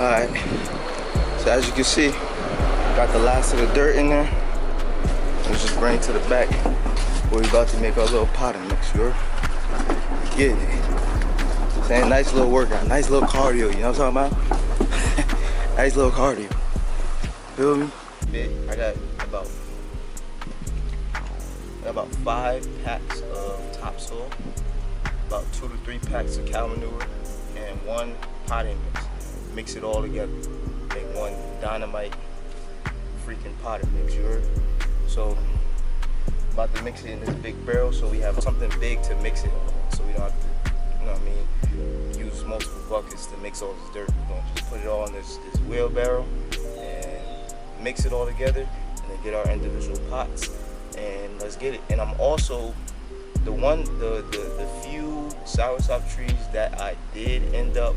Alright, so as you can see, got the last of the dirt in there. Let's just bring it to the back. We're about to make our little potting mix, you heard? Get it. Saying nice little workout, nice little cardio, you know what I'm talking about? Nice little cardio. Feel me? I got about 5 packs of topsoil, about 2 to 3 packs of cow manure, and 1 potting mix. Mix it all together. Make one dynamite freaking potting mix, you heard? So, about to mix it in this big barrel so we have something big to mix it on. So we don't have to, you know what I mean, use multiple buckets to mix all this dirt. We're gonna just put it all in this wheelbarrow and mix it all together and then get our individual pots and let's get it. And I'm also, the few soursop trees that I did end up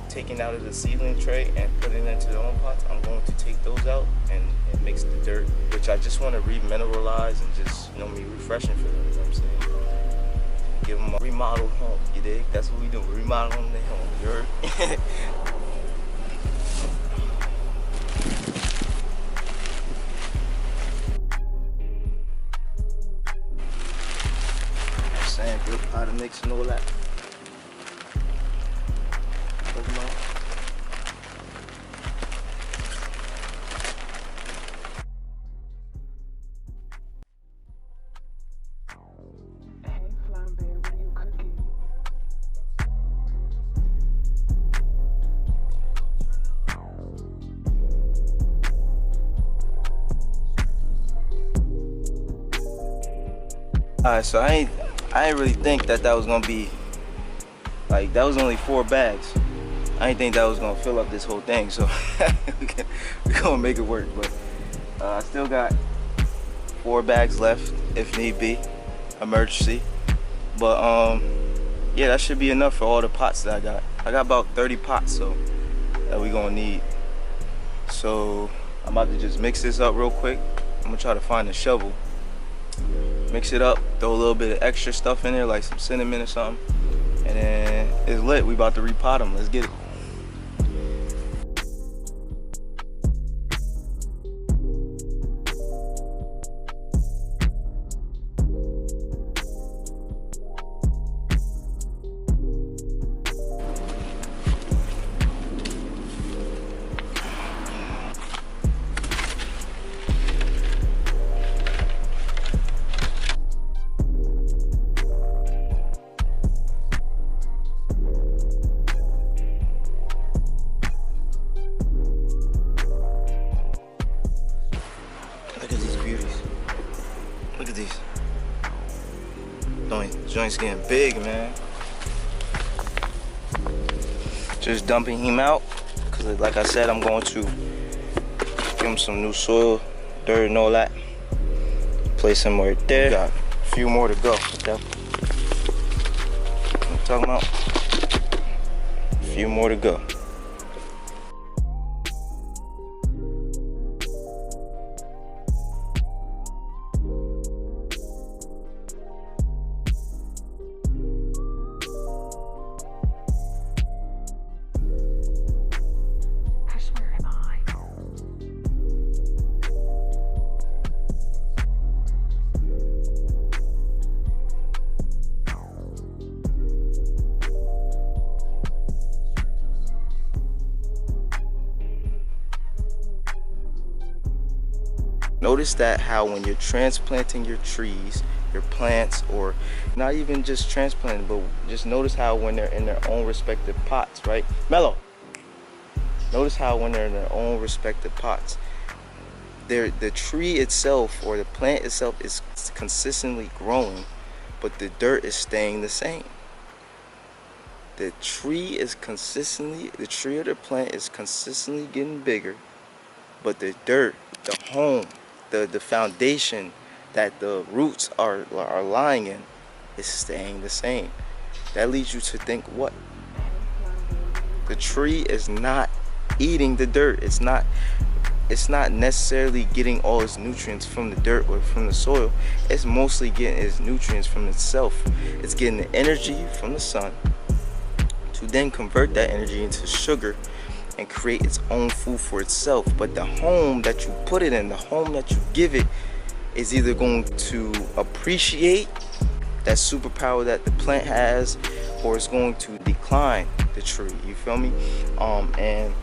taking out of the seedling tray and putting into their own pots, I'm going to take those out and mix the dirt, which I just want to remineralize and just, you know, be refreshing for them, you know what I'm saying? Give them a remodeled home, you dig? That's what we do, we remodel them their home, you heard? I'm saying, good pot mix and all that. Alright, so I ain't really think that was gonna be like, that was only 4 bags. I didn't think that was gonna fill up this whole thing, so we're gonna make it work. But I still got 4 bags left if need be, emergency. But yeah, that should be enough for all the pots that I got. I got about 30 pots, so that we gonna need. So I'm about to just mix this up real quick. I'm gonna try to find a shovel. Mix it up, throw a little bit of extra stuff in there, like some cinnamon or something, and then it's lit. We about to repot them. Let's get it. Look at these. Joint's getting big, man. Just dumping him out, because like I said, I'm going to give him some new soil, dirt and all that. Place him right there. Got a few more to go. Okay. What I'm talking about? A few more to go. Notice that how when you're transplanting your trees, your plants, or not even just transplanting, but just notice how when they're in their own respective pots, right? Mellow. Notice how when they're in their own respective pots, the tree itself or the plant itself is consistently growing, but the dirt is staying the same. The tree or the plant is consistently getting bigger, but the dirt, the home, the foundation that the roots are lying in is staying the same. That leads you to think what? The tree is not eating the dirt. It's not necessarily getting all its nutrients from the dirt or from the soil. It's mostly getting its nutrients from itself. It's getting the energy from the sun to then convert that energy into sugar and create its own food for itself. But the home that you put it in, the home that you give it, is either going to appreciate that superpower that the plant has, or it's going to decline the tree. You feel me? And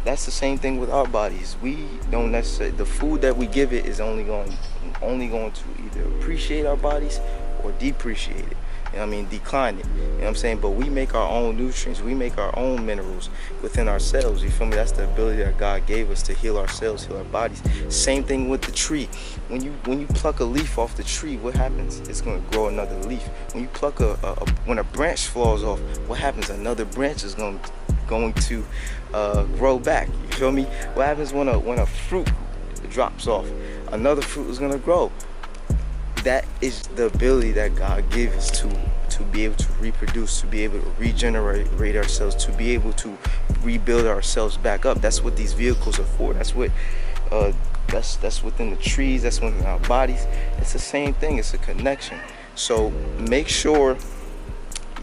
that's the same thing with our bodies. We don't necessarily, the food that we give it is only going to either appreciate our bodies or depreciate it. You know what I mean? Decline it. You know what I'm saying? But we make our own nutrients. We make our own minerals within ourselves. You feel me? That's the ability that God gave us to heal ourselves, heal our bodies. Same thing with the tree. When you pluck a leaf off the tree, what happens? It's going to grow another leaf. When you pluck when a branch falls off, what happens? Another branch is going to grow back. You feel me? What happens when a fruit drops off? Another fruit is going to grow. That is the ability that God gave us to be able to reproduce, to be able to regenerate ourselves, to be able to rebuild ourselves back up. That's what these vehicles are for. That's what that's within the trees, that's within our bodies. It's the same thing. It's a connection. So make sure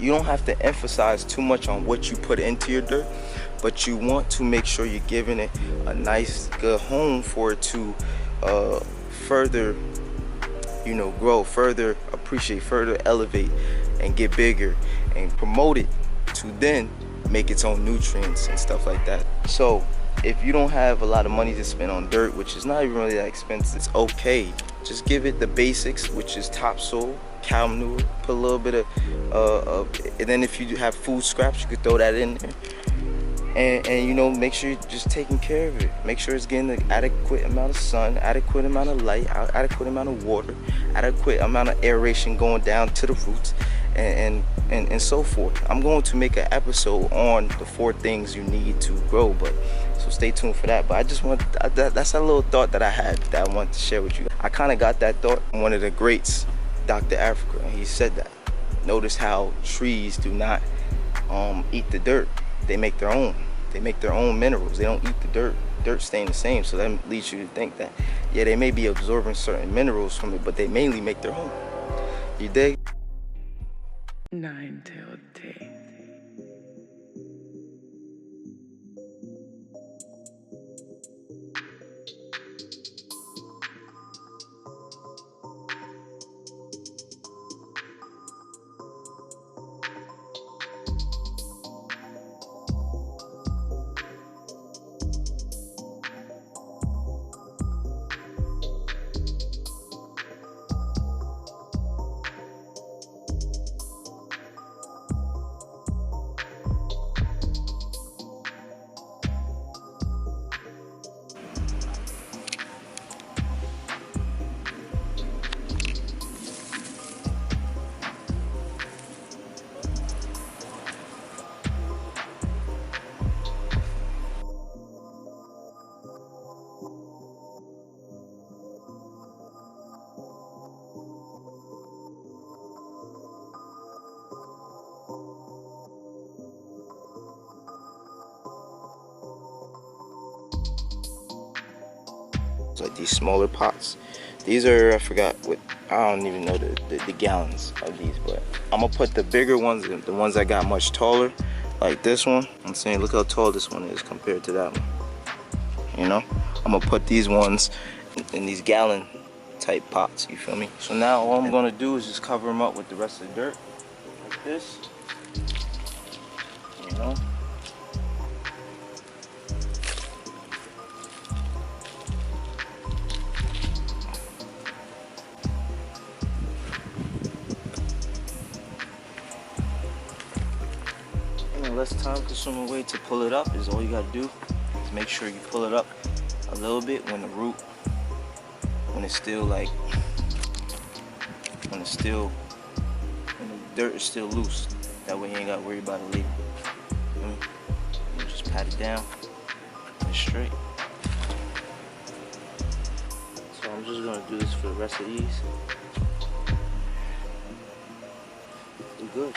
you don't have to emphasize too much on what you put into your dirt, but you want to make sure you're giving it a nice, good home for it to further, grow, further appreciate, further elevate, and get bigger, and promote it to then make its own nutrients and stuff like that. So if you don't have a lot of money to spend on dirt, which is not even really that expensive, it's okay. Just give it the basics, which is topsoil, cow manure, put a little bit of and then if you have food scraps, you could throw that in there. And make sure you're just taking care of it. Make sure it's getting the adequate amount of sun, adequate amount of light, adequate amount of water, adequate amount of aeration going down to the roots, and so forth. I'm going to make an episode on the 4 things you need to grow, so stay tuned for that. But I just that's a little thought that I had that I wanted to share with you. I kind of got that thought from one of the greats, Dr. Africa, and he said that. Notice how trees do not eat the dirt. They make their own. They make their own minerals. They don't eat the dirt. Dirt staying the same. So that leads you to think that, yeah, they may be absorbing certain minerals from it, but they mainly make their own. You dig? 9 till 10. Like these smaller pots. These are, I forgot what, I don't even know the gallons of these, but I'm gonna put the bigger ones, the ones that got much taller, like this one. I'm saying, look how tall this one is compared to that one. I'm gonna put these ones in these gallon type pots, you feel me? So now all I'm gonna do is just cover them up with the rest of the dirt, like this, less time-consuming way to pull it up is all you gotta do is make sure you pull it up a little bit when the dirt is still loose. That way you ain't gotta worry about it later. You just pat it down and straight. So I'm just gonna do this for the rest of these. We're good.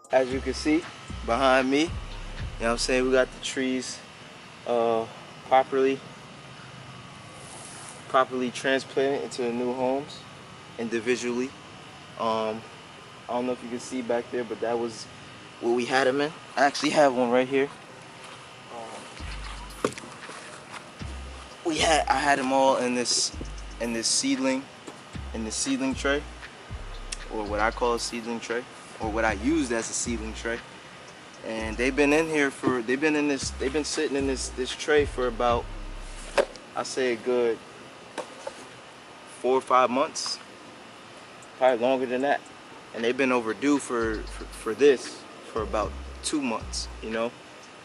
As you can see behind me, you know what I'm saying, we got the trees uh, properly transplanted into the new homes individually. I don't know if you can see back there, but that was what we had them in. I actually have one right here. I had them all in this seedling tray, or what I call a seedling tray, or what I used as a seedling tray. And they've been sitting in this tray for about, I say, a good 4 or 5 months, probably longer than that. And they've been overdue for this for about 2 months, you know.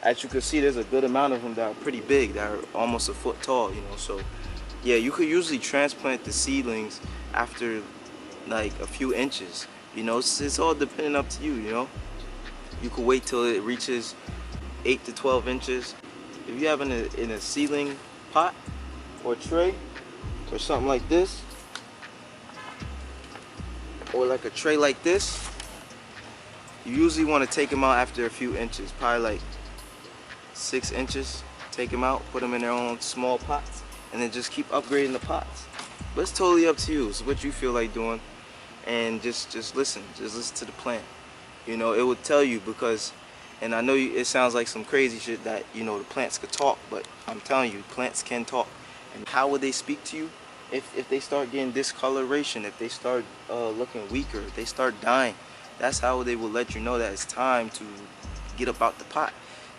As you can see, there's a good amount of them that are pretty big, that are almost a foot tall, you know. So yeah, you could usually transplant the seedlings after like a few inches, you know. It's all dependent up to you, you know. You could wait till it reaches 8 to 12 inches. If you have in a seedling pot or tray or something like this, or like a tray like this, you usually want to take them out after a few inches, probably like 6 inches. Take them out, put them in their own small pots, and then just keep upgrading the pots. But it's totally up to you. It's what you feel like doing, and just listen to the plant. You know, it will tell you, because, and I know it sounds like some crazy shit that, you know, the plants could talk, but I'm telling you, plants can talk. And how would they speak to you? If they start getting discoloration, if they start looking weaker, if they start dying, that's how they will let you know that it's time to get up out the pot.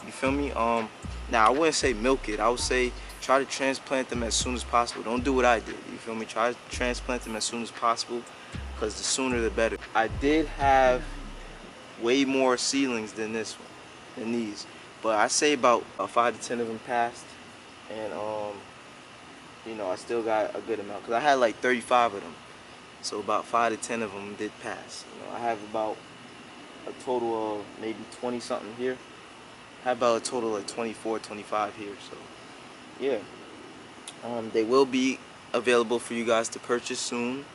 You feel me? Now I wouldn't say milk it. I would say try to transplant them as soon as possible. Don't do what I did. You feel me? Try to transplant them as soon as possible, because the sooner the better. I did have way more seedlings than these, but I say about 5 to 10 of them passed, and you know, I still got a good amount, because I had like 35 of them, so about 5 to 10 of them did pass. You know, I have about a total of maybe 20 something here. I have about a total of 24, 25 here. So yeah, they will be available for you guys to purchase soon.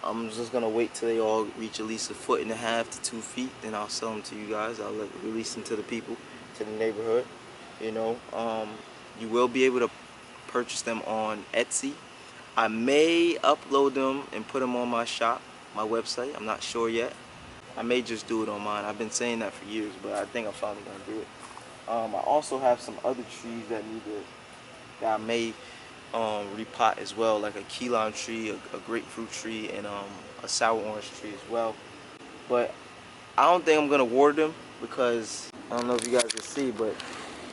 I'm just gonna wait till they all reach at least 1.5 to 2 feet, then I'll sell them to you guys. I'll release them to the people, to the neighborhood. You know, you will be able to purchase them on Etsy. I may upload them and put them on my shop, my website. I'm not sure yet. I may just do it on mine. I've been saying that for years, but I think I'm finally gonna do it. I also have some other trees that I may repot as well, like a key lime tree, a grapefruit tree, and a sour orange tree as well. But I don't think I'm gonna water them, because I don't know if you guys can see, but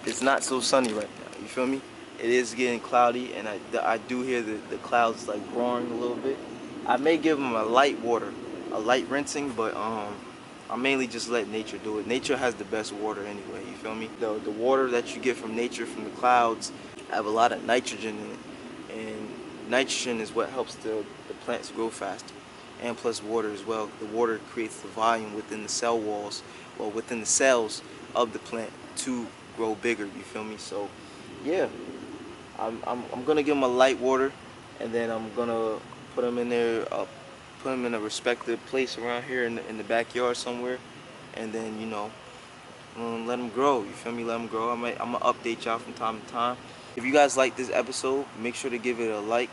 it's not so sunny right now. You feel me? It is getting cloudy, and I do hear the clouds like roaring a little bit. I may give them a light water, a light rinsing, but I mainly just let nature do it. Nature has the best water anyway, you feel me? The water that you get from nature, from the clouds, have a lot of nitrogen in it. And nitrogen is what helps the plants grow faster. And plus water as well. The water creates the volume within the cell walls, or within the cells of the plant, to grow bigger, you feel me? So yeah, I'm gonna give them a light water, and then I'm gonna put them in there, put them in a respective place around here in the backyard somewhere, and then, you know, let them grow. You feel me? Let them grow. I'm gonna update y'all from time to time. If you guys like this episode, make sure to give it a like.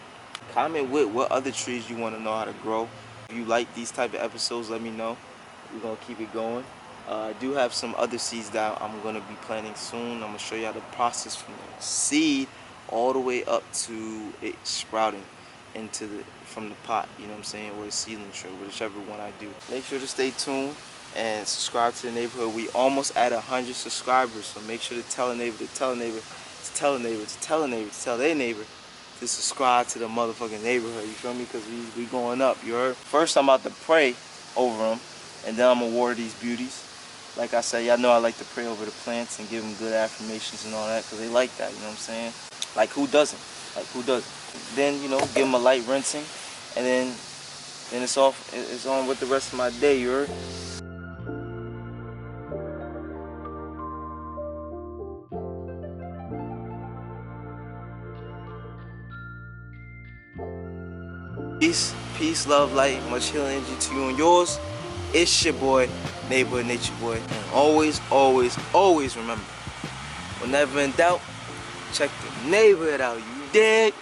Comment with what other trees you want to know how to grow. If you like these type of episodes, let me know. We're gonna keep it going. I do have some other seeds that I'm gonna be planting soon. I'm gonna show y'all the process from the seed all the way up to it sprouting from the pot, you know what I'm saying, or the seedling tray, whichever one I do. Make sure to stay tuned and subscribe to the neighborhood. We almost at 100 subscribers, so make sure to tell a neighbor, to tell a neighbor, to tell a neighbor, to tell a neighbor, to tell their neighbor to subscribe to the motherfucking neighborhood. You feel me? Because we going up. You heard? First, I'm about to pray over them, and then I'm gonna water these beauties. Like I said, y'all know I like to pray over the plants and give them good affirmations and all that, because they like that. You know what I'm saying? Like, who doesn't? Like, who doesn't? Then, you know, give them a light rinsing, and then it's off. It's on with the rest of my day. You heard? Peace, love, light, much healing energy to you and yours. It's your boy, Neighborhood Nature Boy. And always, always, always remember, whenever in doubt, check the neighborhood out. You dig?